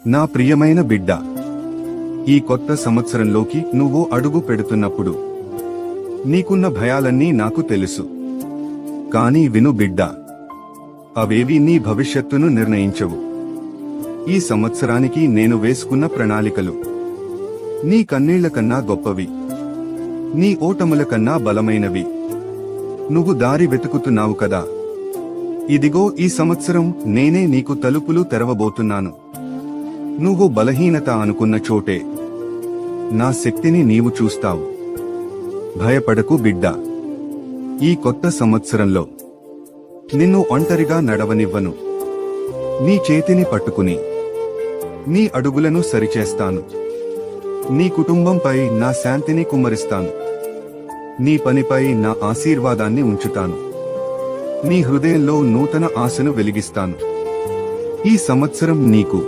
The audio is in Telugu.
నా ప్రియమైన బిడ్డ, ఈ కొత్త సంవత్సరంలోకి నువ్వు అడుగు పెడుతున్నప్పుడు నీకున్న భయాలన్నీ నాకు తెలుసు. కానీ విను బిడ్డా, అవేవీ నీ భవిష్యత్తును నిర్ణయించవు. ఈ సంవత్సరానికి నేను వేసుకున్న ప్రణాళికలు నీ కన్నీళ్ల కన్నా గొప్పవి, నీ ఓటముల కన్నా బలమైనవి. నువ్వు దారి వెతుకుతున్నావు కదా, ఇదిగో ఈ సంవత్సరం నేనే నీకు తలుపులు తెరవబోతున్నాను. నువ్వు బలహీనత అనుకున్న చోటే నా శక్తిని నీవు చూస్తావు. భయపడకు బిడ్డా, ఈ కొత్త సంవత్సరంలో నిన్ను ఒంటరిగా నడవనివ్వను. నీ చేతిని పట్టుకుని నీ అడుగులను సరిచేస్తాను. నీ కుటుంబంపై నా శాంతిని కుమ్మరిస్తాను. నీ పనిపై నా ఆశీర్వాదాన్ని ఉంచుతాను. నీ హృదయంలో నూతన ఆశను వెలిగిస్తాను. ఈ సంవత్సరం నీకు